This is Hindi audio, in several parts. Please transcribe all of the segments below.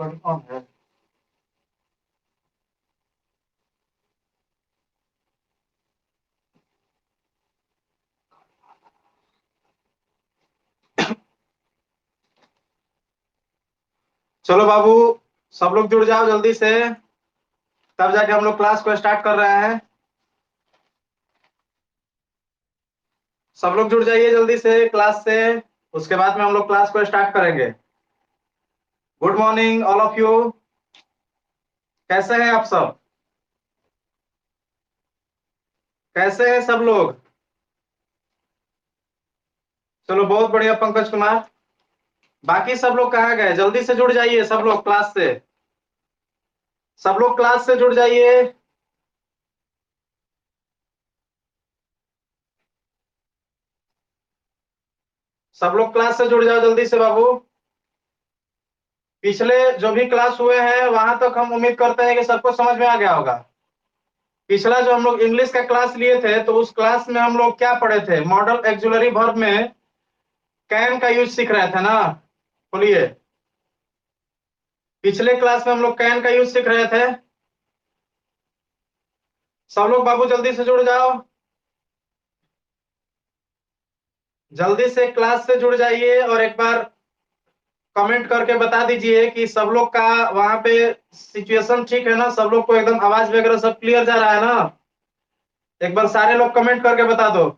रिकॉर्डिंग ऑन है। चलो बाबू, सब लोग जुड़ जाओ जल्दी से, तब जाके हम लोग क्लास को स्टार्ट कर रहे हैं। सब लोग जुड़ जाइए जल्दी से क्लास से, उसके बाद में हम लोग क्लास को स्टार्ट करेंगे। Good morning all of you, कैसे हैं आप सब? कैसे हैं सब लोग? चलो बहुत बढ़िया पंकज कुमार। बाकी सब लोग कहाँ गए? जल्दी से जुड़ जाइए सब लोग क्लास से, सब लोग क्लास से जुड़ जाइए। सब लोग क्लास से जुड़ जाओ जल्दी से बाबू। पिछले जो भी क्लास हुए हैं वहां तक हम उम्मीद करते हैं कि सबको समझ में आ गया होगा। पिछला जो हम लोग इंग्लिश का क्लास लिए थे तो उस क्लास में हम लोग क्या पढ़े थे? मॉडल एक्सुलरी वर्ब में कैन का यूज सीख रहे थे ना? बोलिए। पिछले क्लास में हम लोग कैन का यूज सीख रहे थे। सब लोग बाबू जल्दी से जुड़ जाओ, जल्दी से क्लास से जुड़ जाइए और एक बार कमेंट करके बता दीजिए कि सब लोग का वहां पे सिचुएशन ठीक है ना? सब लोग को एकदम आवाज वगैरह सब क्लियर जा रहा है ना? एक बार सारे लोग कमेंट करके बता दो,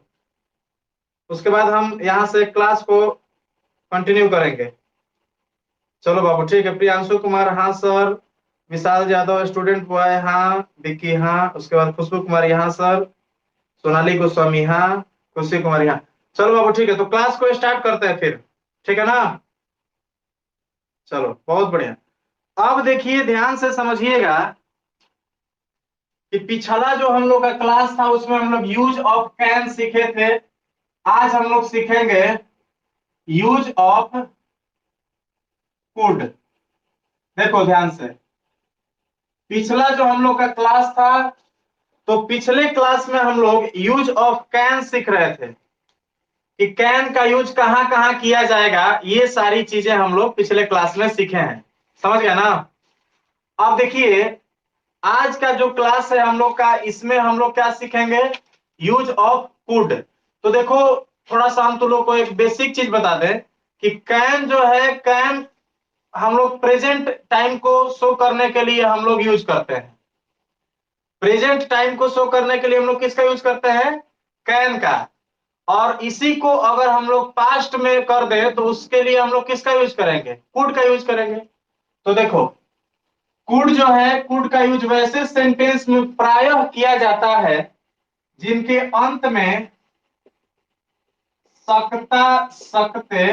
उसके बाद हम यहाँ से क्लास को कंटिन्यू करेंगे। चलो बाबू ठीक है। प्रियांशु कुमार हाँ सर, विशाल यादव स्टूडेंट बॉय हाँ, विक्की हाँ, उसके बाद खुशबू कुमार यहाँ सर, सोनाली गोस्वामी हाँ, खुशी कुमार यहाँ। चलो बाबू ठीक है, तो क्लास को स्टार्ट करते हैं फिर, ठीक है ना? चलो बहुत बढ़िया। अब देखिए ध्यान से समझिएगा कि पिछला जो हम लोग का क्लास था उसमें हम लोग यूज ऑफ कैन सीखे थे। आज हम लोग सीखेंगे यूज ऑफ कुड। देखो ध्यान से, पिछला जो हम लोग का क्लास था तो पिछले क्लास में हम लोग यूज ऑफ कैन सीख रहे थे कि कैन का यूज कहां कहां किया जाएगा। ये सारी चीजें हम लोग पिछले क्लास में सीखे हैं, समझ गया ना? अब देखिए आज का जो क्लास है हम लोग का, इसमें हम लोग क्या सीखेंगे? Use of could. तो देखो थोड़ा सा हम तो लोग को एक बेसिक चीज बता दें कि कैन जो है, कैन हम लोग प्रेजेंट टाइम को शो करने के लिए हम लोग यूज करते हैं। प्रेजेंट टाइम को शो करने के लिए हम लोग किसका यूज करते हैं? कैन का। और इसी को अगर हम लोग पास्ट में कर दे तो उसके लिए हम लोग किसका यूज करेंगे? कुड का यूज करेंगे। तो देखो कुड जो है, कुड का यूज वैसे सेंटेंस में प्रायः किया जाता है जिनके अंत में सकता, सकते,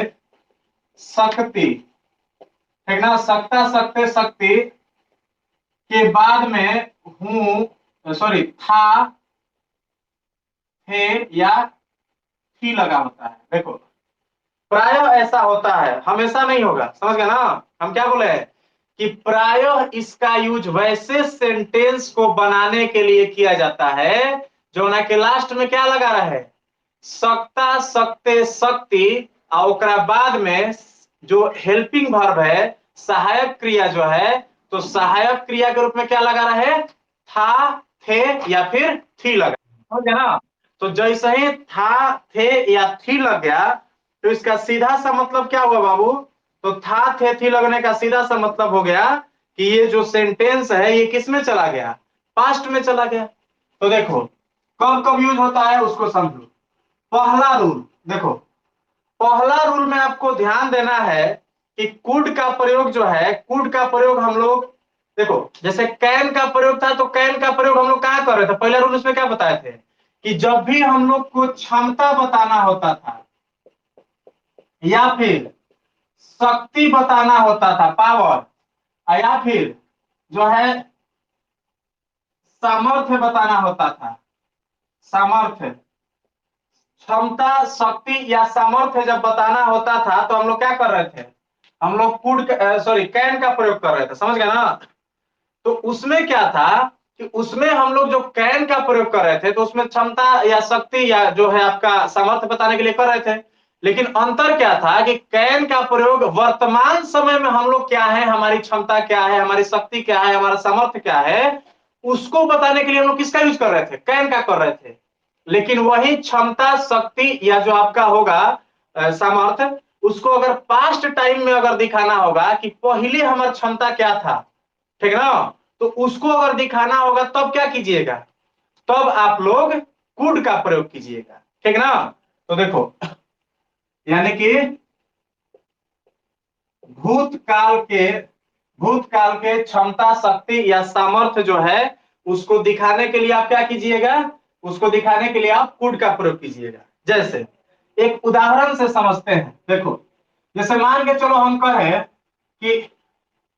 सकती, ठीक ना? सकता, सकते, सकती के बाद में हूं, सॉरी, था, थे या थी लगा होता है। देखो प्रायः ऐसा होता है, हमेशा नहीं होगा, समझ गए ना? हम क्या बोले हैं कि प्रायः इसका यूज वैसे सेंटेंस को बनाने के लिए किया जाता है जो ना के लास्ट में क्या लगा रहा है? सकता, सकते, सकती, और ओकरा बाद में जो हेल्पिंग वर्ब है, सहायक क्रिया जो है, तो सहायक क्रिया के रूप में क्या लगा रहा है? था, थे या फिर थी लगा, समझ गया ना? तो जैसे ही था, थे या थी लग गया तो इसका सीधा सा मतलब क्या हुआ बाबू? तो था, थे, थी लगने का सीधा सा मतलब हो गया कि ये जो सेंटेंस है ये किस में चला गया? पास्ट में चला गया। तो देखो कब कब यूज होता है उसको समझो। पहला रूल देखो, पहला रूल में आपको ध्यान देना है कि कुड का प्रयोग जो है, कुड का प्रयोग हम लोग देखो, जैसे कैन का प्रयोग था तो कैन का प्रयोग हम लोग कहां कर रहे थे? पहला रूल उसमें क्या बताए थे कि जब भी हम लोग को क्षमता बताना होता था या फिर शक्ति बताना होता था, पावर, या फिर जो है सामर्थ्य बताना होता था, सामर्थ्य, क्षमता, शक्ति या सामर्थ्य जब बताना होता था तो हम लोग क्या कर रहे थे? हम लोग कुड, सॉरी, कैन का प्रयोग कर रहे थे, समझ गए ना? तो उसमें क्या था कि उसमें हम लोग जो कैन का प्रयोग कर रहे थे तो उसमें क्षमता या शक्ति या जो है आपका सामर्थ्य बताने के लिए कर रहे थे। लेकिन अंतर क्या था कि कैन का प्रयोग वर्तमान समय में हम लोग क्या है, हमारी क्षमता क्या है, हमारी शक्ति क्या है, हमारा सामर्थ्य क्या है, उसको बताने के लिए हम लोग किसका यूज कर रहे थे, कैन का कर रहे थे। लेकिन वही क्षमता, शक्ति या जो आपका होगा सामर्थ्य, उसको अगर पास्ट टाइम में अगर दिखाना होगा कि पहले हमारी क्षमता क्या था, ठीक ना, तो उसको अगर दिखाना होगा तब क्या कीजिएगा, तब आप लोग कुड का प्रयोग कीजिएगा, ठीक ना। तो देखो, यानी कि भूतकाल के भूतकाल के क्षमता, शक्ति या सामर्थ्य जो है उसको दिखाने के लिए आप क्या कीजिएगा, उसको दिखाने के लिए आप कुड का प्रयोग कीजिएगा। जैसे एक उदाहरण से समझते हैं, देखो, जैसे मान के चलो हम कहें कि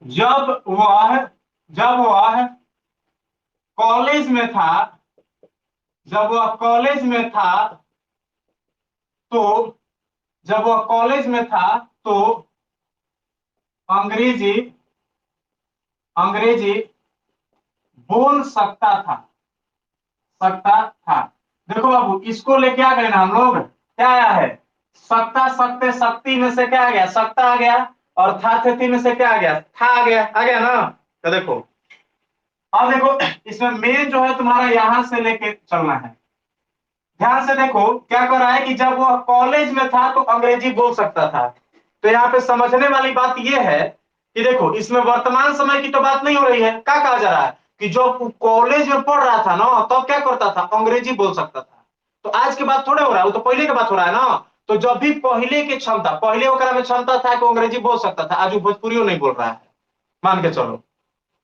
जब वह कॉलेज में था, जब वह कॉलेज में था तो जब वह कॉलेज में था तो अंग्रेजी अंग्रेजी बोल सकता था। देखो बाबू, इसको लेके आ गए ना हम लोग, क्या आया है, सकता, सकते, शक्ति में से क्या आ गया, सकता आ गया, और था थे में से क्या आ गया, था आ गया ना। तो देखो, अब देखो, इसमें मेन जो है तुम्हारा यहां से लेके चलना है। ध्यान से देखो क्या कर रहा है कि जब वह कॉलेज में था तो अंग्रेजी बोल सकता था। तो यहाँ पे समझने वाली बात यह है कि देखो, इसमें वर्तमान समय की तो बात नहीं हो रही है, क्या कहा जा रहा है कि जब कॉलेज में पढ़ रहा था ना तब तो क्या करता था, अंग्रेजी बोल सकता था। तो आज की बात थोड़े हो रहा है, वो तो पहले की बात हो रहा है ना। तो जब भी पहले की क्षमता, पहले ओकरा में क्षमता था कि अंग्रेजी बोल सकता था, आज वो भोजपुरी नहीं बोल रहा है, मान के चलो।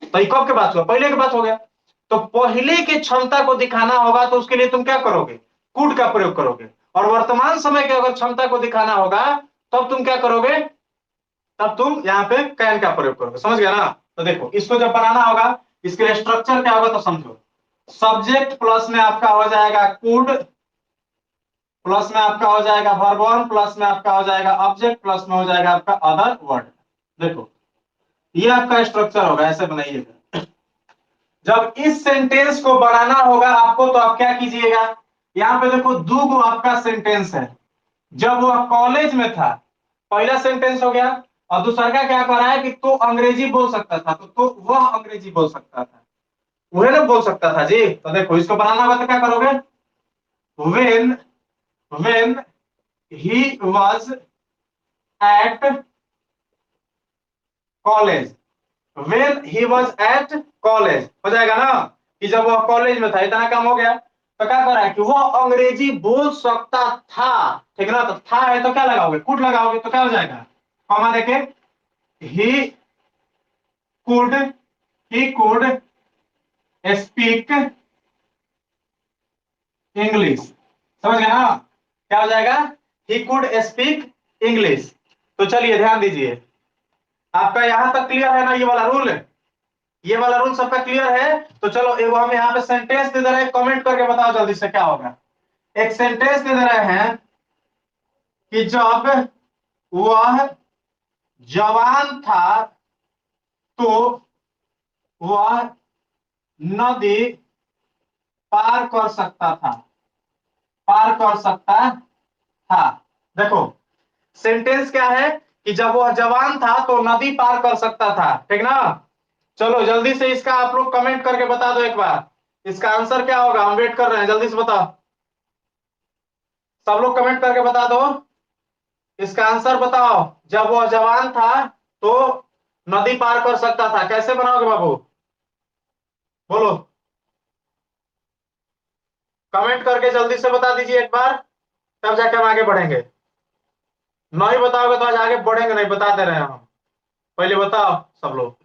तो ये कब के बात हुआ, पहले की बात हो गया। तो पहले की क्षमता को दिखाना होगा तो उसके लिए तुम क्या करोगे, कुड का प्रयोग करोगे। और वर्तमान समय की अगर क्षमता को दिखाना होगा तब तुम क्या करोगे, तब तुम यहाँ पे कैन का प्रयोग करोगे। समझ गया ना। तो देखो, इसको जब बनाना होगा, इसके लिए स्ट्रक्चर क्या होगा तो समझो। सब्जेक्ट प्लस में आपका हो जाएगा कुड, प्लस में आपका हो जाएगा वर्ब वन, प्लस में आपका हो जाएगा ऑब्जेक्ट, प्लस में हो जाएगा आपका अदर वर्ड। देखो, ये आपका स्ट्रक्चर होगा, ऐसे बनाइएगा। जब इस सेंटेंस को बनाना होगा आपको तो आप क्या कीजिएगा, यहां पे देखो दो गो आपका सेंटेंस है। जब वह कॉलेज में था, पहला सेंटेंस हो गया, और दूसरा का क्या कर रहा है कि तो अंग्रेजी बोल सकता था, तो वह अंग्रेजी बोल सकता था, वह ना बोल सकता था जी। तो देखो, इसको बनाना होगा तो क्या करोगे, when when he was at college, when he was at college हो जाएगा ना, कि जब वह कॉलेज में था, इतना काम हो गया। तो क्या कर रहा है कि वह अंग्रेजी बोल सकता था, ठीक ना। तो था है तो क्या लगाओगे, कुड लगाओगे, तो क्या हो जाएगा, कॉमा देके, he could he could speak English. समझ गए ना, क्या हो जाएगा, ही कुड स्पीक इंग्लिश। तो चलिए ध्यान दीजिए, आपका यहां तक क्लियर है ना, ये वाला रूल, ये वाला रूल सबका क्लियर है। तो चलो एक हम यहाँ पे सेंटेंस दे दे रहे हैं, कमेंट करके बताओ जल्दी से क्या होगा। एक सेंटेंस दे दे रहे हैं कि जब वह जवान था तो वह नदी पार कर सकता था, पार कर सकता था। देखो, सेंटेंस क्या है कि जब वह जवान था तो नदी पार कर सकता था, ठीक ना। चलो जल्दी से इसका आप लोग कमेंट करके बता दो एक बार, इसका आंसर क्या होगा, हम वेट कर रहे हैं, जल्दी से बताओ, सब लोग कमेंट करके बता दो, इसका आंसर बताओ। जब वह जवान था तो नदी पार कर सकता था, कैसे बनाओगे बाबू, बोलो, कमेंट करके जल्दी से बता दीजिए एक बार, तब जाके हम आगे बढ़ेंगे। नहीं बताओगे तो आज आगे बढ़ेंगे नहीं, बता दे रहे हैं हम, पहले बताओ सब लोग,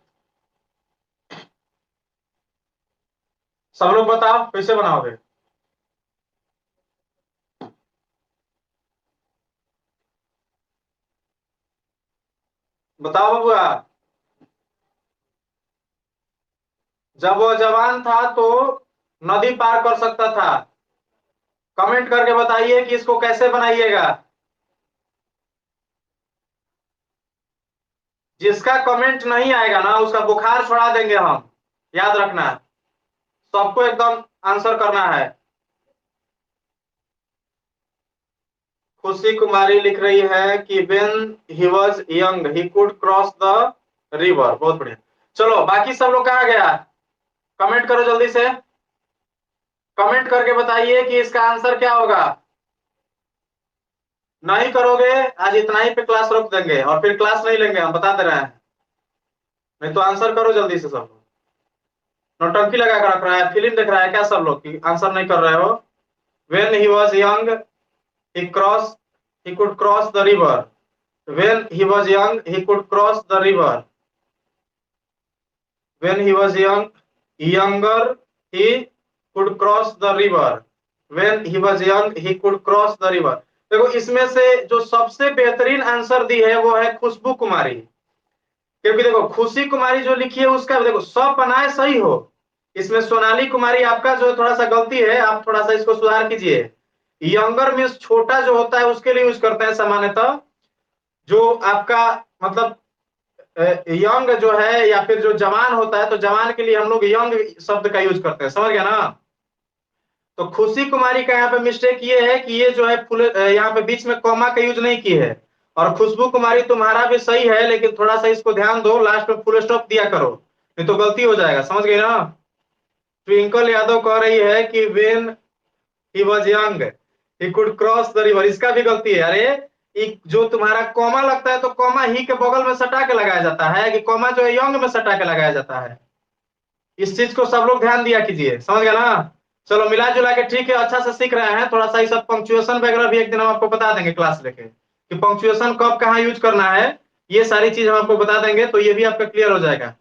सब लोग बताओ कैसे बनाओगे, बताओ बबुआ। जब वो जवान था तो नदी पार कर सकता था, कमेंट करके बताइए कि इसको कैसे बनाइएगा। जिसका कमेंट नहीं आएगा ना उसका बुखार छुड़ा देंगे हम, याद रखना, सबको एकदम आंसर करना है। खुशी कुमारी लिख रही है कि when he was young he could cross the river. बहुत बढ़िया। चलो बाकी सब लोग कहाँ गया, कमेंट करो जल्दी से, कमेंट करके बताइए कि इसका आंसर क्या होगा। नहीं करोगे आज इतना ही पे क्लास रोक देंगे और फिर क्लास नहीं लेंगे, हम बता दे रहे हैं। नहीं तो आंसर करो जल्दी से। सब नौटंकी लगा कर रख रहा है, फिल्म देख रहा है क्या सब लोग की आंसर नहीं कर रहे हो। When he was young he cross he could cross the river. When he was young he could cross the river. When he was younger he could cross the river. When he was young he could cross the river. देखो इसमें से जो सबसे बेहतरीन आंसर दी है वो है खुशबू कुमारी, क्योंकि देखो खुशी कुमारी जो लिखी है उसका देखो सब बनाए सही हो। इसमें सोनाली कुमारी आपका जो थोड़ा सा गलती है, आप थोड़ा सा इसको सुधार कीजिए। यंगर मीन्स छोटा जो होता है उसके लिए यूज करते हैं सामान्यतः। जो आपका मतलब यंग जो है या फिर जो जवान होता है तो जवान के लिए हम लोग यंग शब्द का यूज करते हैं, समझ गया ना। तो खुशी कुमारी का यहाँ पे मिस्टेक ये है कि ये जो है फुल यहाँ पे बीच में कॉमा का यूज नहीं की है। और खुशबू कुमारी तुम्हारा भी सही है, लेकिन थोड़ा सा इसको ध्यान दो, लास्ट में फुल स्टॉप दिया करो, नहीं तो गलती हो जाएगा, समझ गए ना। ट्विंकल यादव कह रही है कि when he was young he could cross the river, इसका भी गलती है। अरे जो तुम्हारा कॉमा लगता है तो कॉमा ही के बगल में सटा के लगाया जाता है, कि कॉमा जो है यंग में सटा के लगाया जाता है। इस चीज को सब लोग ध्यान दिया कीजिए, समझ गया ना। चलो मिला जुला के ठीक है, अच्छा से सीख रहे हैं। थोड़ा सा ये सब पंक्चुएशन वगैरह भी एक दिन हम आपको बता देंगे क्लास लेके, कि पंक्चुएशन कब कहाँ यूज करना है, ये सारी चीज हम आपको बता देंगे, तो ये भी आपका क्लियर हो जाएगा।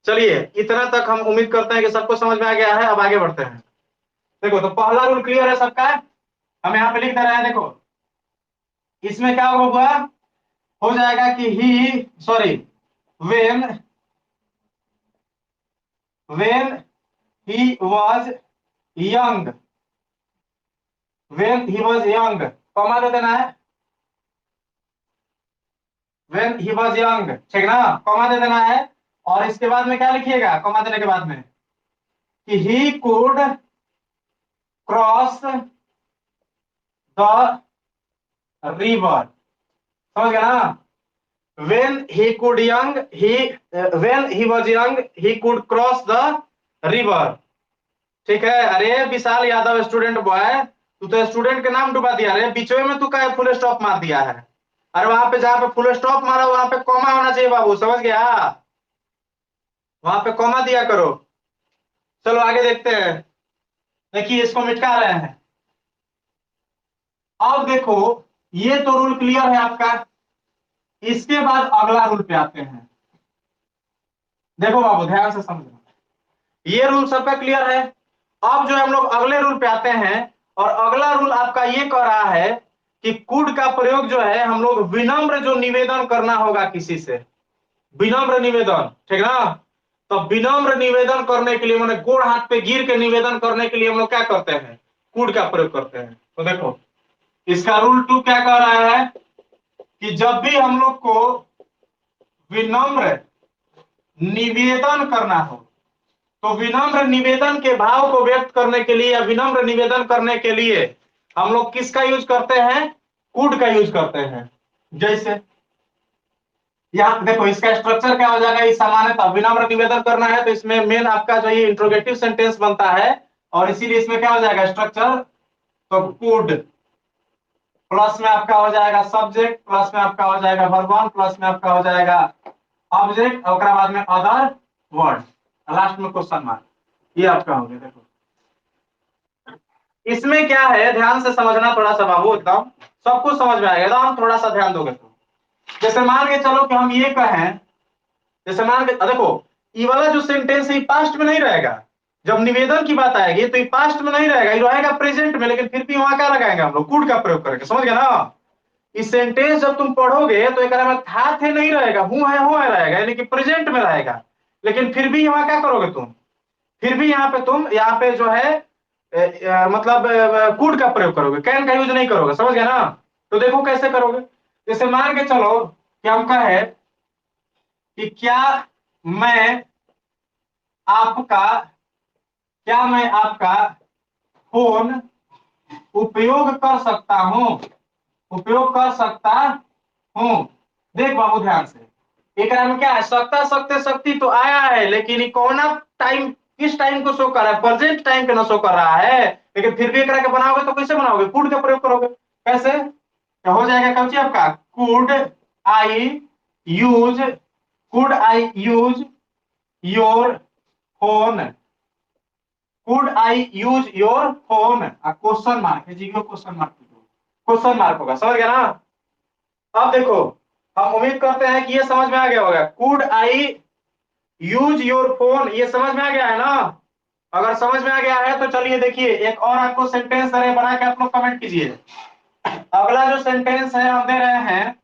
चलिए इतना तक हम उम्मीद करते हैं कि सबको समझ में आ गया है। अब आगे बढ़ते हैं। देखो तो पहला रूल क्लियर है सबका, हम यहाँ पे लिख दे रहे हैं। देखो इसमें क्या होगा, हो जाएगा कि he sorry when when he was young, when he was young comma दे देना है, वेन ही वॉज यंग, ठीक ना, कॉमा दे देना है। और इसके बाद में क्या लिखिएगा कॉमा देने के बाद में, कि he could cross the river, समझ गया ना। when he could young he when he was young he could cross the river, ठीक है। अरे विशाल यादव स्टूडेंट बॉय, तू तो स्टूडेंट के नाम डुबा दिया रे, बीचवे में तू का फुल स्टॉप मार दिया है। अरे वहां पे जहां पे फुल स्टॉप मारा वहां पे कॉमा होना चाहिए बाबू, समझ गया, वहां पे कॉमा दिया करो। चलो आगे देखते हैं। देखिए इसको मिटा रहे हैं। अब देखो ये तो रूल क्लियर है आपका, इसके बाद अगला रूल पे आते हैं। देखो बाबू ध्यान से समझना, ये रूल सबका क्लियर है। अब जो हम लोग अगले रूल पे आते हैं, और अगला रूल आपका ये कह रहा है कि कुड का प्रयोग जो है हम लोग विनम्र जो निवेदन करना होगा किसी से, विनम्र निवेदन, ठीक ना। तो विनम्र निवेदन करने के लिए मैंने गोड़ हाथ पे गिर के निवेदन करने के लिए हम लोग क्या करते हैं, कुड का प्रयोग करते हैं। तो देखो इसका रूल 2 क्या कह रहा है, कि जब भी हम लोग को विनम्र निवेदन करना हो, तो विनम्र निवेदन के भाव को व्यक्त करने के लिए या विनम्र निवेदन करने के लिए हम लोग किसका यूज करते हैं, कुड का यूज करते हैं। जैसे यहाँ देखो इसका स्ट्रक्चर क्या हो जाएगा, इस सामान्यतः विनम्र निवेदन करना है तो इसमें मेन आपका जो ये इंट्रोगेटिव सेंटेंस बनता है, और इसीलिए इसमें क्या हो जाएगा स्ट्रक्चर, तो कुड प्लस में आपका हो जाएगा सब्जेक्ट, प्लस में आपका हो जाएगा वर्ब 1, प्लस में आपका हो जाएगा ऑब्जेक्ट, और बाद में अदर वर्ड, लास्ट में क्वेश्चन मार्क, ये आपका हो गया। देखो इसमें क्या है ध्यान से समझना थोड़ा सा बाबू, एकदम सब कुछ समझ में आएगा, एकदम थोड़ा सा ध्यान दोगे तो। जैसे मान के चलो कि हम ये कहें, जैसे मान के देखो ये वाला जो सेंटेंस है पास्ट में नहीं रहेगा, जब निवेदन की बात आएगी तो ये पास्ट में नहीं रहेगा, ये रहेगा प्रेजेंट में, लेकिन फिर भी वहां क्या लगाएंगे हम लोग, कुड का प्रयोग करेंगे, समझ गए ना। इस सेंटेंस जब तुम पढ़ोगे तो एक में था थे नहीं रहेगा, हूं है रहेगा, यानी कि प्रेजेंट में रहेगा, लेकिन फिर भी वहां क्या करोगे तुम, फिर भी यहाँ पे तुम यहाँ पे जो है मतलब कुड का प्रयोग करोगे, कैन का यूज नहीं करोगे, समझ गया ना। तो देखो कैसे करोगे, जैसे मान के चलो कि हम कहे कि मैं आपका क्या मैं आपका फोन उपयोग कर सकता हूं, उपयोग कर सकता हूं। देख बाबू ध्यान से, एक में क्या है, सकता सकते शक्ति तो आया है, लेकिन ये कौन टाइम, किस टाइम को शो कर रहा है, प्रेजेंट टाइम के ना शो कर रहा है। लेकिन फिर भी एक के बनाओगे तो कैसे बनाओगे, कुड का प्रयोग करोगे। कैसे, क्या हो जाएगा कौची आपका, could I use, could I use your phone, could I use your phone, question mark है जी, क्वेश्चन मार्क, क्वेश्चन मार्क होगा, समझ गया ना। अब देखो, हम उम्मीद करते हैं कि ये समझ में आ गया होगा, could I use your phone, ये समझ में आ गया है ना। अगर समझ में आ गया है तो चलिए देखिए, एक और आपको सेंटेंस बना के आप लोग कमेंट कीजिए। अगला जो सेंटेंस है हम दे रहे हैं,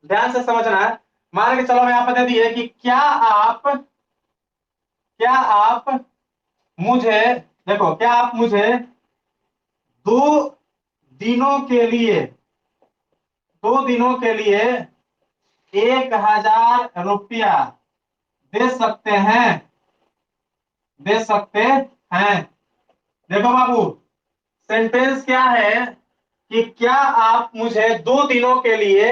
ध्यान से समझना है। मान के चलो हम यहाँ पे दे दिए कि क्या आप मुझे, देखो, क्या आप मुझे 2 दिनों के लिए, 2 दिनों के लिए 1,000 रुपया दे सकते हैं, दे सकते हैं। देखो बाबू, सेंटेंस क्या है कि क्या आप मुझे 2 दिनों के लिए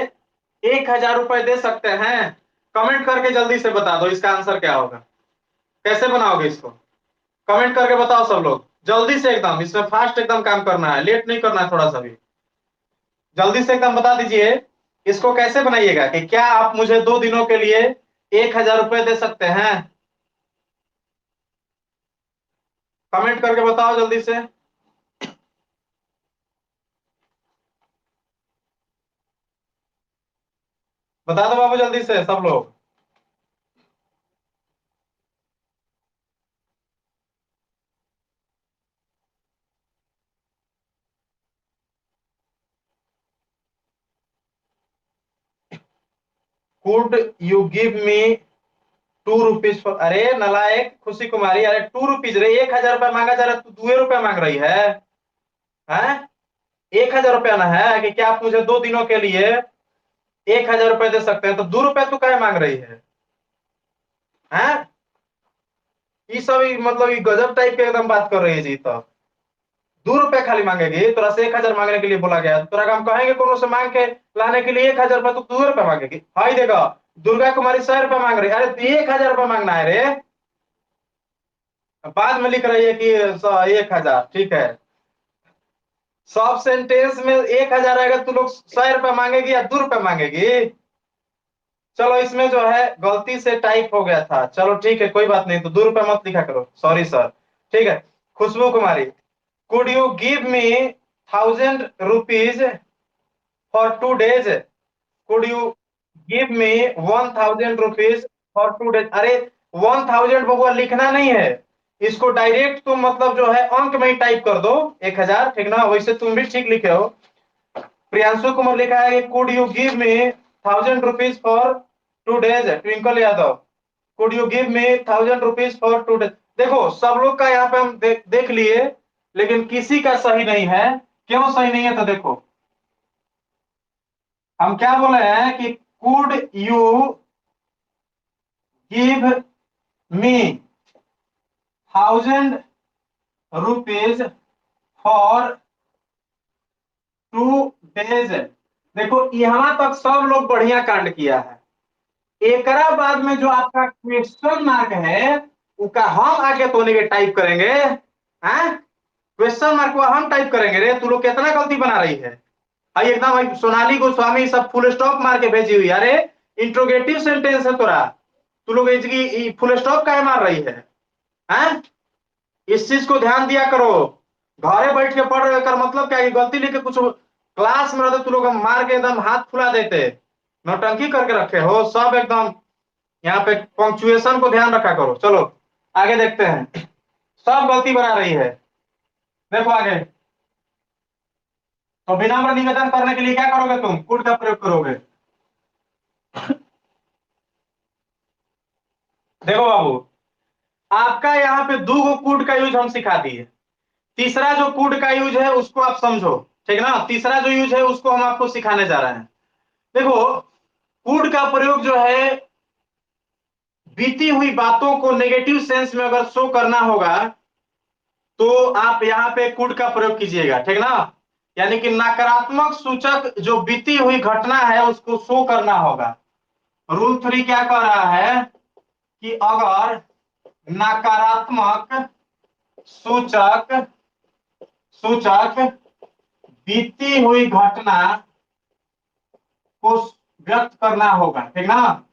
1,000 रुपए दे सकते हैं। कमेंट करके जल्दी से बता दो इसका आंसर क्या होगा, कैसे बनाओगे इसको, कमेंट करके बताओ सब लोग जल्दी से, एकदम इसमें फास्ट एकदम काम करना है, लेट नहीं करना है थोड़ा सा भी, जल्दी से एकदम बता दीजिए इसको कैसे बनाइएगा कि क्या आप मुझे 2 दिनों के लिए 1,000 रुपए दे सकते हैं। कमेंट करके बताओ जल्दी से, बता दो बाबू जल्दी से सब लोग। Could you give me 2 rupees for, अरे नलायक खुशी कुमारी, अरे 2 रुपीज रे, 1,000 रुपया मांगा जा रहा है, तू 2 रुपया मांग रही है? 1,000 रुपया ना है कि क्या आप मुझे 2 दिनों के लिए 1,000 रुपए दे सकते हैं, तो 2 रुपया तू क्या मांग रही है? ये सब मतलब ये गजब टाइप के एकदम बात कर रही है जी। तो 2 रुपया खाली मांगेगी, तोरा से 1,000 मांगने के लिए बोला गया, तोरा हम कहेंगे कोनो से मांग के लाने के लिए 1,000 रुपया, तो 2 रुपया मांगेगी। हाई देखो, दुर्गा कुमारी 100 रुपया मांग रही है, अरे 1,000 रुपया मांगना है रे, बाद में लिख रही है कि 1,000, ठीक है। सब सेंटेंस में 1,000 आएगा, तू लोग 100 रुपया मांगेगी या 2 रुपया मांगेगी। चलो इसमें जो है गलती से टाइप हो गया था, चलो ठीक है कोई बात नहीं, तो 2 रुपया मत लिखा करो, सॉरी सर, ठीक है। Khushboo Kumari, could you give me 1,000 rupees for 2 days, could you give me 1,000 rupees for 2 days. अरे 1,000 बबुआ लिखना नहीं है, इसको डायरेक्ट तुम मतलब जो है अंक में ही टाइप कर दो 1,000, ठीक ना, वैसे तुम भी ठीक लिखे हो। प्रियांशु कुमार लिखा है could you give me 1,000 rupees for 2 days, twinkle Yadav, could you give me 1,000 rupees for 2 days. देखो सब लोग का यहाँ पे हम देख लिए, लेकिन किसी का सही नहीं है। क्यों सही नहीं है, तो देखो हम क्या बोले हैं कि could you give me 1,000 rupees for 2 days. देखो यहां तक सब लोग बढ़िया कांड किया है, एकरा बाद में जो आपका क्वेश्चन मार्क है उसका हम आगे तो नहीं टाइप करेंगे, हैं? क्वेश्चन मार्क को हम टाइप करेंगे रे, तू लोग कितना गलती बना रही है। भाई एकदम भाई सोनाली गोस्वामी सब फुल स्टॉप मार के भेजी हुई, अरे इंट्रोगेटिव सेंटेंस है तोरा, तू लोग इसकी फुल स्टॉप काहे मार रही है? इस चीज को ध्यान दिया करो, घरे बैठ के पढ़ रहे हो, कर मतलब क्या है, गलती लेके कुछ क्लास में रहते तू लोग मार के एकदम हाथ फुला देते, नौटंकी करके रखे हो सब एकदम। यहाँ पे पंक्चुएशन को ध्यान रखा करो। चलो आगे देखते हैं, सब गलती बना रही है, देखो आगे। तो विनम्र निवेदन करने के लिए क्या करोगे, तुम कुड का प्रयोग करोगे। देखो बाबू, आपका यहाँ पे 2 गो कुड का यूज हम सिखा दिए, तीसरा जो कुड का यूज है उसको आप समझो, ठीक ना, तीसरा जो यूज है उसको हम आपको सिखाने जा रहे हैं। देखो कुड का प्रयोग जो है, बीती हुई बातों को नेगेटिव सेंस में अगर शो करना होगा तो आप यहाँ पे कुड का प्रयोग कीजिएगा, ठीक ना। यानी कि नकारात्मक सूचक जो बीती हुई घटना है उसको शो करना होगा। रूल 3 क्या कह रहा है कि अगर नकारात्मक सूचक सूचक बीती हुई घटना को व्यक्त करना होगा, ठीक ना।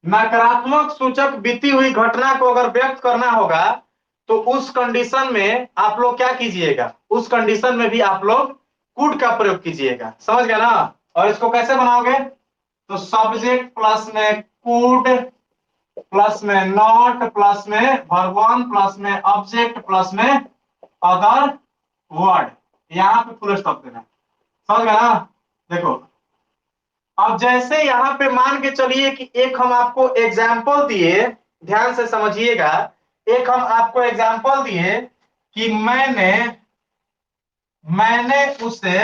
नकारात्मक सूचक बीती हुई घटना को अगर व्यक्त करना होगा तो उस कंडीशन में आप लोग क्या कीजिएगा, उस कंडीशन में भी आप लोग कुड का प्रयोग कीजिएगा, समझ गया ना। और इसको कैसे बनाओगे, तो सब्जेक्ट प्लस में कुड प्लस में नॉट प्लस में वर्ब वन प्लस में ऑब्जेक्ट प्लस में अदर वर्ड, यहां पे फुल स्टॉप देना, समझ गया ना। देखो अब जैसे यहां पे मान के चलिए कि एक हम आपको एग्जाम्पल दिए, ध्यान से समझिएगा, एक हम आपको एग्जाम्पल दिए कि मैंने उसे,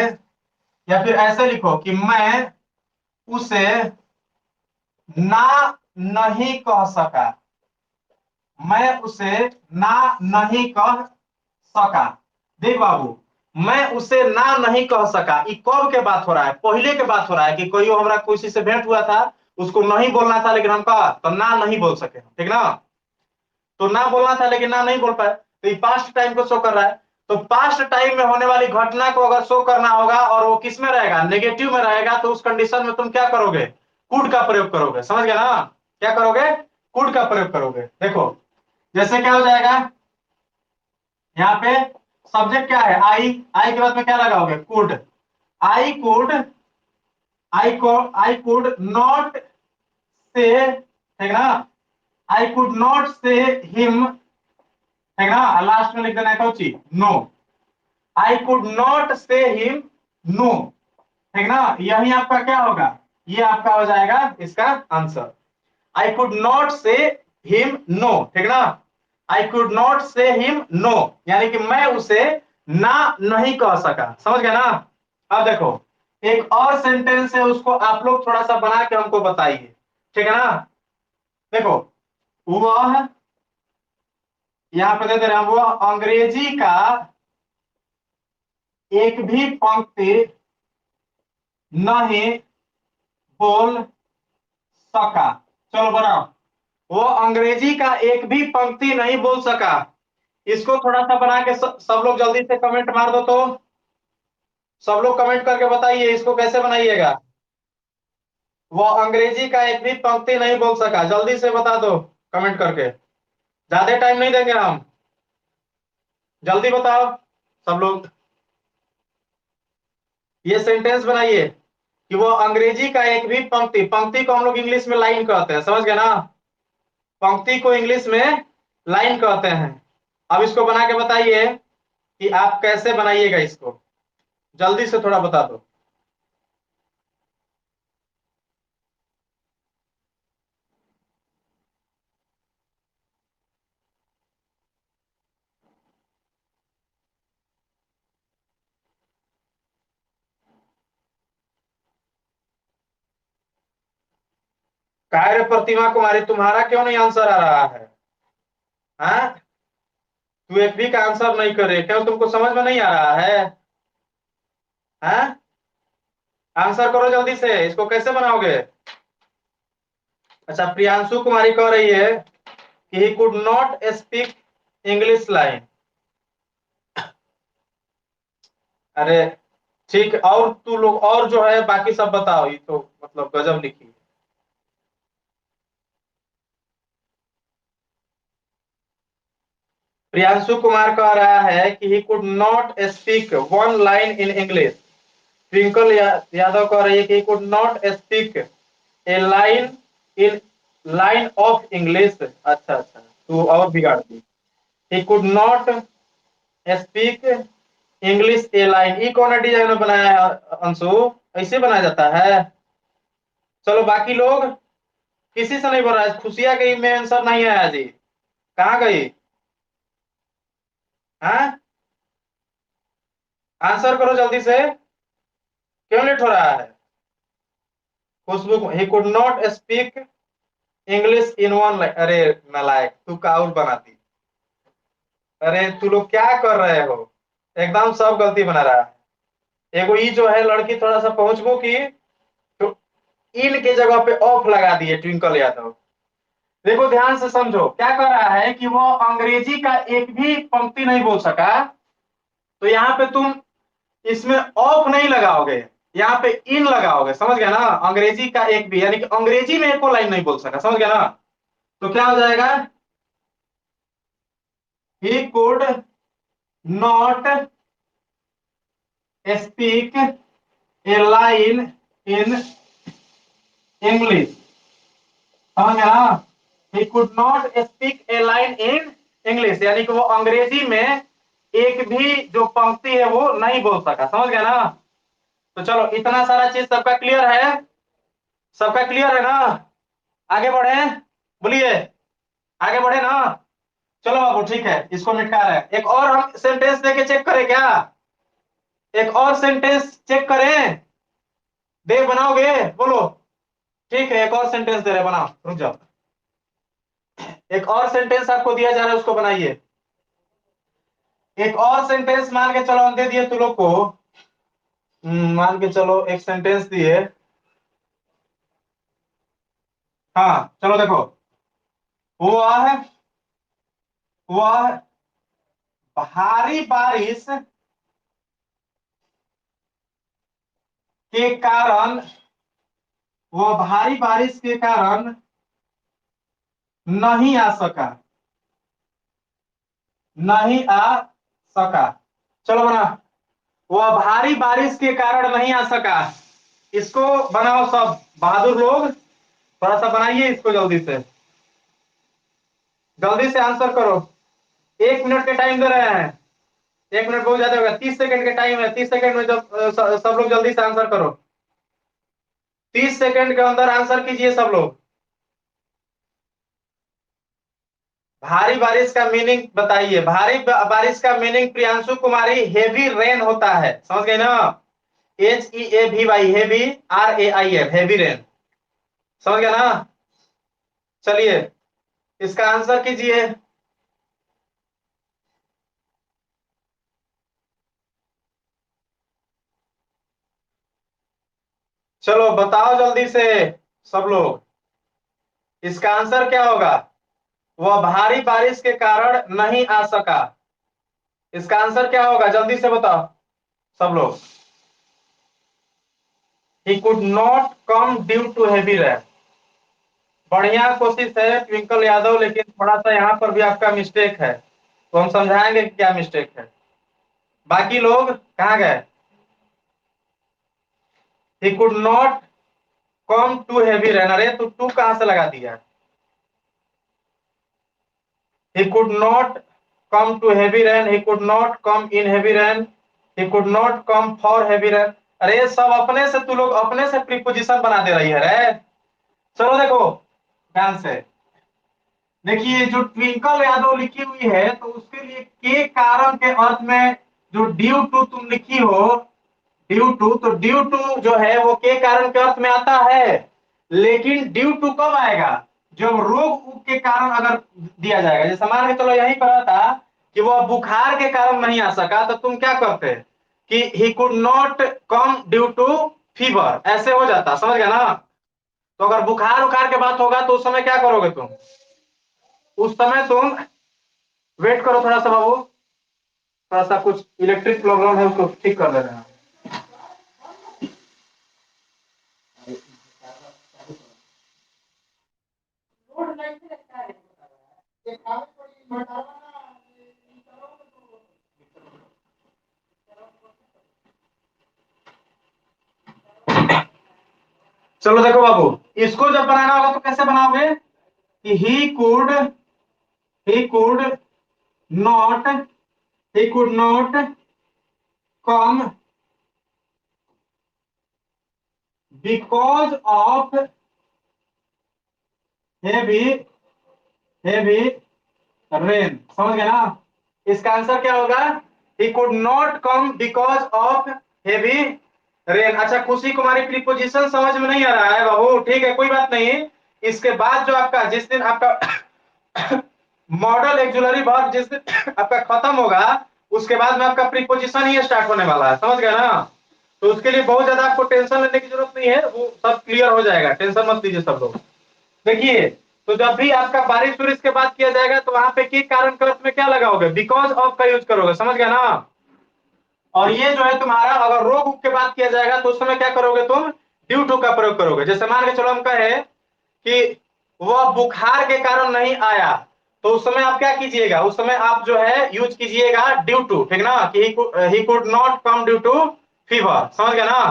या फिर ऐसे लिखो कि मैं उसे ना नहीं कह सका, मैं उसे ना नहीं कह सका। देख बाबू, मैं उसे ना नहीं कह सका, ये कब के बात हो रहा है, पहले के बात हो रहा है कि कोई हमारा किसी से भेंट हुआ था, उसको नहीं बोलना था लेकिन हम कहा तो ना नहीं बोल सके, ठीक ना। तो ना बोलना था लेकिन ना नहीं बोल पाए, तो ये पास्ट टाइम को शो कर रहा है। तो पास्ट टाइम में होने वाली घटना को अगर शो करना होगा और वो किस में रहेगा, नेगेटिव में रहेगा, तो उस कंडीशन में तुम क्या करोगे, कुड का प्रयोग करोगे, समझ गया ना। क्या करोगे, कुड का प्रयोग करोगे। देखो जैसे क्या हो जाएगा, यहाँ पे सब्जेक्ट क्या है, आई के बाद में क्या लगाओगे, could. I could I could not say, ठीक ना, I could not say him, ठीक ना, लास्ट में लिख देना है कौची, no. I could not say him no, ठीक ना, यही आपका क्या होगा, ये आपका हो जाएगा इसका answer. I could not say him no, ठीक ना, I could not say him no, यानी कि मैं उसे ना नहीं कह सका, समझ गया ना। अब देखो एक और सेंटेंस है, उसको आप लोग थोड़ा सा बना के हमको बताइए, ठीक है ना। देखो वह, यहां पे दे दे रहे हैं, वो अंग्रेजी का एक भी पंक्ति नहीं बोल सका। चलो बनाओ, वो अंग्रेजी का एक भी पंक्ति नहीं बोल सका। इसको थोड़ा सा बना के सब लोग जल्दी से कमेंट मार दो, तो सब लोग कमेंट करके बताइए इसको कैसे बनाइएगा। वो अंग्रेजी का एक भी पंक्ति नहीं बोल सका, जल्दी से बता दो कमेंट करके, ज्यादा टाइम नहीं देंगे हम, जल्दी बताओ सब लोग। ये सेंटेंस बनाइए कि वो अंग्रेजी का एक भी पंक्ति, पंक्ति को हम लोग इंग्लिश में लाइन कहते हैं, समझ गए ना, पंक्ति को इंग्लिश में लाइन कहते हैं। अब इसको बना के बताइए कि आप कैसे बनाइएगा इसको, जल्दी से थोड़ा बता दो। काय रे प्रतिमा कुमारी, तुम्हारा क्यों नहीं आंसर आ रहा है, हाँ, तू एक भी का आंसर नहीं करे, क्यों, तुमको समझ में नहीं आ रहा है, हाँ, आंसर करो जल्दी से, इसको कैसे बनाओगे। अच्छा प्रियांशु कुमारी कह रही है कि he could not speak English line. अरे ठीक, और तू लोग और जो है बाकी सब बताओ, ये तो मतलब गजब लिखी है। प्रियांशु कुमार कह रहा है कि he could not speak one line in English. Twinkle Yadav कह रही है कि he could not speak a line in line of English. अच्छा अच्छा, तू और बिगाड़ दी, he could not speak English a line, ये कौन डिजाइन में बनाया है अंशु, ऐसे बनाया जाता है। चलो बाकी लोग, किसी से नहीं बना है, खुशिया गई में आंसर नहीं आया जी, कहाँ गई, हाँ, आंसर करो जल्दी से, क्यों लेट हो रहा है। Khushboo, he could not speak English in one line, अरे नालायक, तू काउर बनाती, अरे तू लोग क्या कर रहे हो, एकदम सब गलती बना रहा है। एगो ई जो है लड़की थोड़ा सा पहुंचबो की तो इन के जगह पे ऑफ लगा दिए ट्विंकल यादव। देखो ध्यान से समझो क्या कर रहा है कि वो अंग्रेजी का एक भी पंक्ति नहीं बोल सका, तो यहाँ पे तुम इसमें ऑफ नहीं लगाओगे, यहाँ पे इन लगाओगे, समझ गया ना। अंग्रेजी का एक भी यानी कि अंग्रेजी में एको लाइन नहीं बोल सका, समझ गया ना। तो क्या हो जाएगा, ही could not speak a line in English, समझ गया ना। ही could not speak a line in English, यानी कि वो अंग्रेजी में एक भी जो पंक्ति है वो नहीं बोल सका, समझ गया ना। तो चलो इतना सारा चीज सबका क्लियर है, सबका क्लियर है ना। आगे बढ़े, बोलिए, आगे बढ़े ना। चलो बाबू ठीक है, इसको निपटा रहे हैं। एक और हम सेंटेंस देके चेक करें क्या, एक और सेंटेंस चेक करें, दे बनाओगे बोलो। ठीक है, एक और सेंटेंस दे रहे, बनाओ, रुक जाओ। एक और सेंटेंस आपको दिया जा रहा है, उसको बनाइए। एक और सेंटेंस मान के चलो हम दे दिए तुम लोग को। मान के चलो एक सेंटेंस दिए। हाँ चलो देखो, वह वह भारी बारिश के कारण, वह भारी बारिश के कारण नहीं आ सका, नहीं आ सका। चलो बना, वह भारी बारिश के कारण नहीं आ सका। इसको बनाओ सब बहादुर लोग, थोड़ा सा बनाइए इसको, जल्दी से जल्दी से आंसर करो। 1 मिनट के टाइम दे रहे हैं, 1 मिनट बहुत ज्यादा होगा, 30 सेकंड के टाइम है, 30 सेकंड में जब सब लोग जल्दी से आंसर करो, 30 सेकंड के अंदर आंसर कीजिए सब लोग। भारी बारिश का मीनिंग बताइए, भारी बारिश का मीनिंग प्रियांशु कुमारी हेवी रेन होता है, समझ गए ना। HEAVY, heavy, RAIN, heavy rain, समझ गया ना। चलिए इसका आंसर कीजिए। चलो बताओ जल्दी से सब लोग, इसका आंसर क्या होगा। वह भारी बारिश के कारण नहीं आ सका, इसका आंसर क्या होगा, जल्दी से बताओ सब लोग। He could not come due to heavy rain. बढ़िया कोशिश है ट्विंकल यादव, लेकिन थोड़ा सा यहाँ पर भी आपका मिस्टेक है, तो हम समझाएंगे कि क्या मिस्टेक है। बाकी लोग कहाँ गए। He could not come to heavy rain, अरे तो टू कहां से लगा दिया। he could not come to heavy rain, he could not come in heavy rain, he could not come for heavy rain। अरे सब अपने से, तू लोग अपने से प्रीपोजिशन बना दे रही है रे। चलो देखो ध्यान से, देखिए जो ट्विंकल यादव लिखी हुई है तो उसके लिए के कारण के अर्थ में जो ड्यू टू तुम लिखी हो, ड्यू टू, तो ड्यू टू जो है वो के कारण के अर्थ में आता है, लेकिन ड्यू टू कब आएगा, जब रोग के कारण अगर दिया जाएगा। जैसे मान के चलो यही पढ़ा था कि वह बुखार के कारण नहीं आ सका, तो तुम क्या करते कि he could not come due to fever, ऐसे हो जाता, समझ गया ना। तो अगर बुखार उखार के बात होगा तो उस समय क्या करोगे तुम, उस समय तुम वेट करो थोड़ा सा बाबू, थोड़ा सा कुछ इलेक्ट्रिक प्रॉब्लम है उसको ठीक कर दे रहे हैं। चलो देखो बाबू, इसको जब बनाना होगा तो कैसे बनाओगे कि he could not, he could not come because of heavy heavy rain, समझ गए ना। इसका आंसर क्या होगा, ही could not come because of heavy rain. अच्छा खुशी कुमारी प्रीपोजिशन समझ में नहीं आ रहा है बाबू, ठीक है कोई बात नहीं। इसके बाद जो आपका जिस दिन आपका मॉडल एक्जुलरी वर्ब जिस दिन आपका खत्म होगा, उसके बाद में आपका प्रीपोजिशन ही स्टार्ट होने वाला है, समझ गए ना। तो उसके लिए बहुत ज्यादा आपको टेंशन लेने की जरूरत नहीं है, वो सब क्लियर हो जाएगा, टेंशन मत लीजिए सब लोग। देखिए, तो जब भी आपका बारिश वारिश के बात किया जाएगा तो वहां पे के कारण के अर्थ में क्या लगाओगे, बिकॉज ऑफ का यूज करोगे, समझ गया ना। और ये जो है तुम्हारा, अगर रोग के बात किया जाएगा तो उस समय क्या करोगे तुम, ड्यू टू का प्रयोग करोगे। जैसे मान के चलो हम कहे कि वह बुखार के कारण नहीं आया, तो उस समय आप क्या कीजिएगा, उस समय आप जो है यूज कीजिएगा ड्यू टू, ठीक ना, कि he could not come due to fever, समझ गया ना।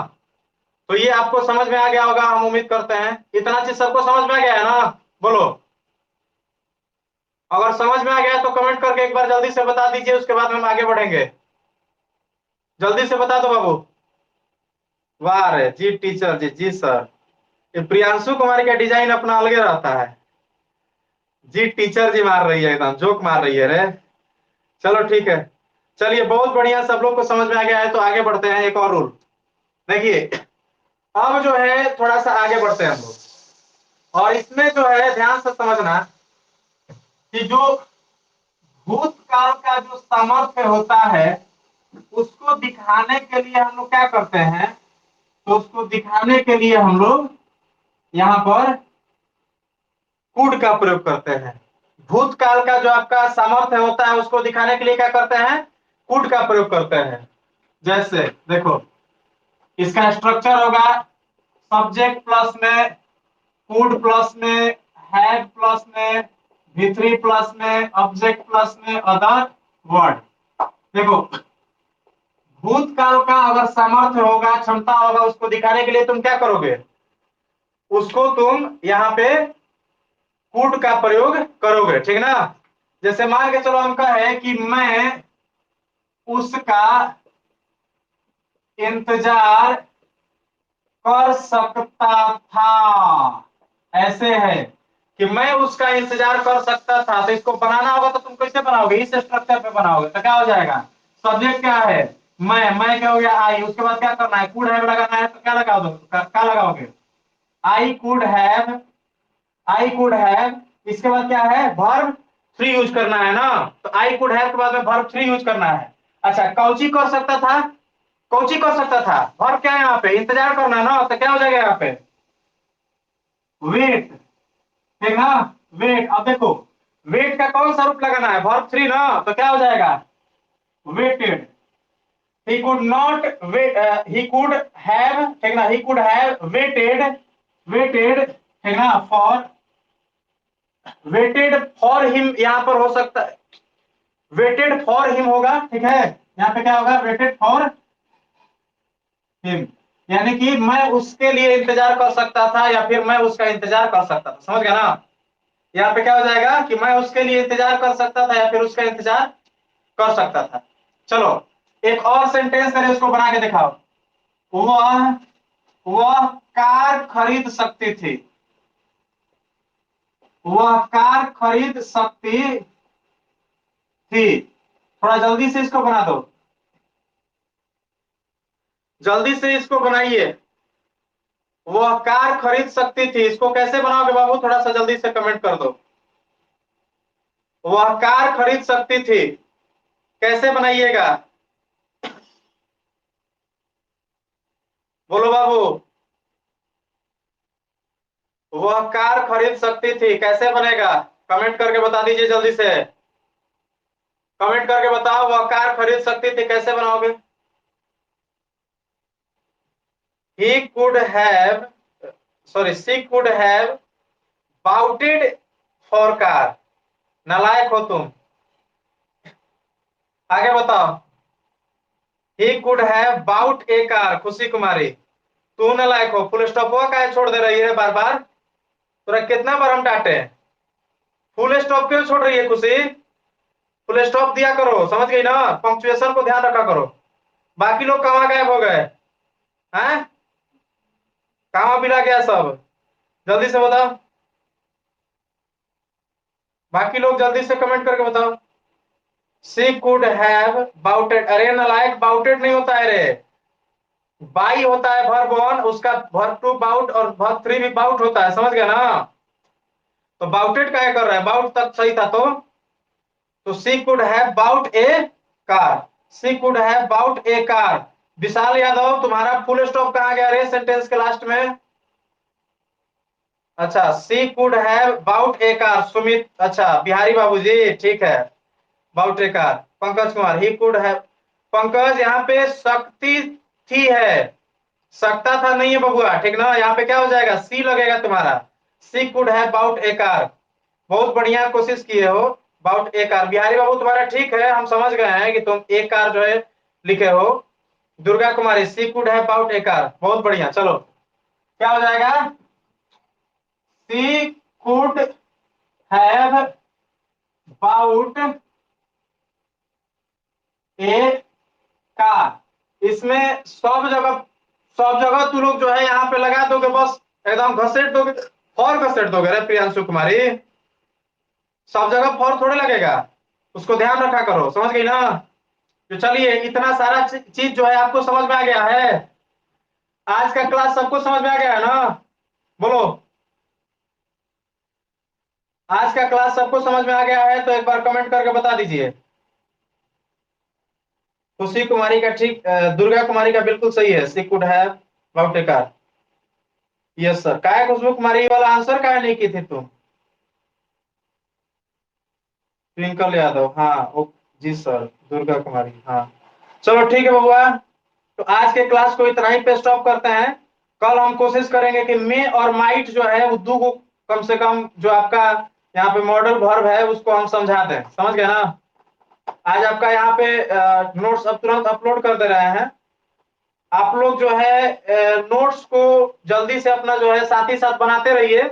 तो ये आपको समझ में आ गया होगा, हम उम्मीद करते हैं इतना चीज सबको समझ में आ गया है ना, बोलो। अगर समझ में आ गया तो कमेंट करके एक बार जल्दी से बता दीजिए, उसके बाद हम आगे बढ़ेंगे। जल्दी से बता दो बाबू। वाह रे जी टीचर जी, जी सर। ये प्रियांशु कुमार का डिजाइन अपना अलग रहता है। जी टीचर जी मार रही है, एकदम जोक मार रही है रे। चलो ठीक है, चलिए बहुत बढ़िया, सब लोग को समझ में आ गया है तो आगे बढ़ते हैं। एक और रूल देखिए, अब जो है थोड़ा सा आगे बढ़ते हैं हम लोग, और इसमें जो है ध्यान से समझना कि जो भूतकाल का जो सामर्थ्य होता है उसको दिखाने के लिए हम लोग क्या करते हैं, तो उसको दिखाने के लिए हम लोग यहाँ पर कुड का प्रयोग करते हैं। भूतकाल का जो आपका सामर्थ्य होता है उसको दिखाने के लिए क्या करते हैं, कुड का प्रयोग करते हैं। जैसे देखो, इसका स्ट्रक्चर होगा सब्जेक्ट प्लस में, कुड प्लस में, हैव प्लस में, V3 प्लस में, ऑब्जेक्ट प्लस में, अदर वर्ड। देखो, भूतकाल का अगर सामर्थ्य होगा, क्षमता होगा, उसको दिखाने के लिए तुम क्या करोगे, उसको तुम यहाँ पे कुड का प्रयोग करोगे, ठीक ना। जैसे मान के चलो हम कहे कि मैं उसका इंतजार कर सकता था, ऐसे है कि मैं उसका इंतजार कर सकता था। तो इसको बनाना होगा तो तुम कैसे बनाओगे, इस स्ट्रक्चर पे बनाओगे। तो क्या हो जाएगा, सब्जेक्ट क्या है, मैं क्या हो गया आई, उसके बाद क्या करना है, कुड हैव लगाना है, तो क्या लगा दो, क्या लगाओगे, I could have, I could have. इसके बाद क्या है, वर्ब थ्री यूज करना है ना, तो आई कुड हैव के बाद में वर्ब थ्री यूज करना है। अच्छा, कौची कर सकता था, कौची कर सकता था, वर्ब क्या है यहाँ पे, इंतजार करना है ना, तो क्या हो जाएगा यहाँ पे, वेट, ठीक ना, वेट। अब देखो, वेट का कौन सा रूप लगाना है, वर्ब थ्री ना, तो क्या हो जाएगा, weighted. he could not wait, he could have, ठीक ना, he could have waited ठीक ना, for वेटेड फॉर हिम, यहां पर हो सकता है वेटेड फॉर हिम होगा, ठीक है, यहाँ पे क्या होगा, वेटेड फॉर हिम, यानी कि मैं उसके लिए इंतजार कर सकता था या फिर मैं उसका इंतजार कर सकता था, समझ गया ना। यहाँ पे क्या हो जाएगा कि मैं उसके लिए इंतजार कर सकता था या फिर उसका इंतजार कर सकता था। चलो एक और सेंटेंस करें, उसको बना के दिखाओ। वह वह कार खरीद सकती थी, वह कार खरीद सकती थी। थोड़ा जल्दी से इसको बना दो, जल्दी से इसको बनाइए। वह कार खरीद सकती थी, इसको कैसे बनाओगे बाबू, थोड़ा सा जल्दी से कमेंट कर दो। वह कार खरीद सकती थी, कैसे बनाइएगा, बोलो बाबू। वह कार खरीद सकती थी कैसे बनेगा, कमेंट करके बता दीजिए जल्दी से, कमेंट करके बताओ, वह कार खरीद सकती थी कैसे बनाओगे। He could have, sorry she could have boughted for car, नालायक हो तुम, आगे बताओ। He could have bought a car, Khushi Kumari, तू नालायक हो, फुल स्टॉप हुआ का छोड़ दे रही है बार बार, तुरा कितना बार हम डांटे, फुल स्टॉप क्यों छोड़ रही है खुशी, फुल स्टॉप दिया करो, समझ गई ना, पंक्चुएशन को ध्यान रखा करो। बाकी लोग कहाँ गायब हो गए हैं, कहाँ मिला गया सब, जल्दी से बताओ, बाकी लोग जल्दी से कमेंट करके बताओ। शी कुड हैव बाउटेड, अरे नालायक, बाउटेड नहीं होता है रे, बाई होता है वर्ब वन, उसका वर्ब टू बाउट और वर्ब थ्री भी बाउट होता है, समझ गया ना। तो बाउटेड क्या कर रहा है, बाउट तक सही था तो she could have bought a car, she could have bought a car, Vishal Yadav, तुम्हारा फुल स्टॉप कहाँ गया रे सेंटेंस के लास्ट में? अच्छा, she could have bought a car, Sumit, अच्छा बिहारी बाबू जी, ठीक है, bought a car. Pankaj Kumar, he could have, Pankaj यहाँ पे शक्ति थी है, सकता था नहीं है बबुआ, ठीक ना, यहाँ पे क्या हो जाएगा, सी लगेगा तुम्हारा, she could have bought a car. बहुत बढ़िया कोशिश किए हो, बाउट ए कार। बिहारी बाबू तुम्हारा ठीक है, हम समझ गए हैं कि तुम एक कार जो है लिखे हो। Durga Kumari, she could have bought a car, बहुत बढ़िया। चलो क्या हो जाएगा, she could have bought a car. इसमें सब जगह तू लोग जो है यहाँ पे लगा दोगे, बस एकदम घसेट दोगे, फॉर घसेट दोगे रे प्रियांशु कुमारी, सब जगह फॉर थोड़े लगेगा, उसको ध्यान रखा करो, समझ गई ना। तो चलिए, इतना सारा चीज जो है आपको समझ में आ गया है, आज का क्लास सबको समझ में आ गया है ना, बोलो। आज का क्लास सबको समझ में आ गया है तो एक बार कमेंट करके बता दीजिए। खुशी कुमारी का ठीक, दुर्गा कुमारी का बिल्कुल सही है, she could have bought a car. Yes sir. काय खुशबू कुमारी वाला आंसर काय नहीं की थी तुम? ट्विंकल यादव, हाँ जी सर, दुर्गा कुमारी, हाँ। चलो ठीक है बबुआ, तो आज के क्लास को इतना ही पे स्टॉप करते हैं। कल हम कोशिश करेंगे कि मे और माइट जो है वो दो को कम से कम जो आपका यहाँ पे मॉडल वर्ब है उसको हम समझा दें, समझ गए ना। आज आपका यहाँ पे नोट्स अब तुरंत अपलोड कर दे रहे हैं। आप लोग जो है नोट्स को जल्दी से अपना जो है साथ ही साथ बनाते रहिए।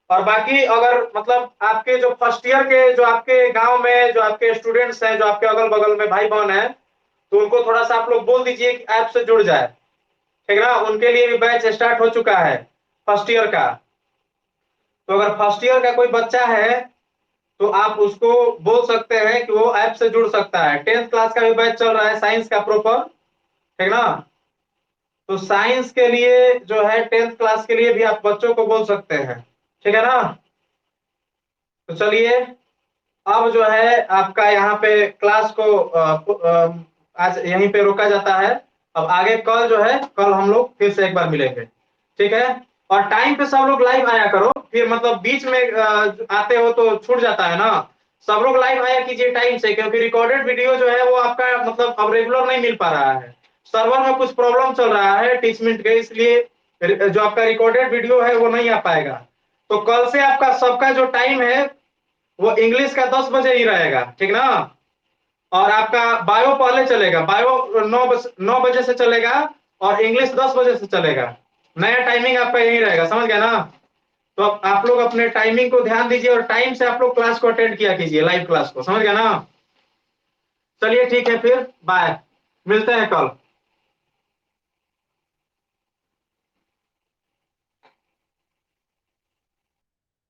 और बाकी अगर मतलब आपके जो फर्स्ट ईयर के जो आपके गांव में जो आपके स्टूडेंट्स हैं, जो आपके अगल बगल में भाई बहन हैं, तो उनको थोड़ा सा आप लोग बोल दीजिए कि ऐप से जुड़ जाए, ठीक ना। उनके लिए भी बैच स्टार्ट हो चुका है फर्स्ट ईयर का। तो अगर फर्स्ट ईयर का कोई बच्चा है तो आप उसको बोल सकते हैं कि वो ऐप से जुड़ सकता है। 10th क्लास का भी बैच चल रहा है साइंस का प्रॉपर, ठीक ना। तो साइंस के लिए जो है 10th क्लास के लिए भी आप बच्चों को बोल सकते हैं, ठीक है ना। तो चलिए, अब जो है आपका यहाँ पे क्लास को आज यहीं पे रोका जाता है। अब आगे कल जो है, कल हम लोग फिर से एक बार मिलेंगे, ठीक है। और टाइम पे सब लोग लाइव आया करो, फिर मतलब बीच में आते हो तो छूट जाता है ना। सब लोग लाइव आया कीजिए टाइम से, क्योंकि रिकॉर्डेड वीडियो जो है वो आपका मतलब अब रेगुलर नहीं मिल पा रहा है, सर्वर में कुछ प्रॉब्लम चल रहा है टीचमेंट के, इसलिए जो आपका रिकॉर्डेड वीडियो है वो नहीं आ पाएगा। तो कल से आपका सबका जो टाइम है वो इंग्लिश का 10 बजे ही रहेगा, ठीक ना। और आपका बायो पहले चलेगा, बायो 9 बजे से चलेगा, और इंग्लिश 10 बजे से चलेगा। नया टाइमिंग आपका यही रहेगा, समझ गया ना। तो आप लोग अपने टाइमिंग को ध्यान दीजिए और टाइम से आप लोग क्लास को अटेंड किया कीजिए, लाइव क्लास को, समझ गया ना। चलिए ठीक है, फिर बाय, मिलते हैं कल।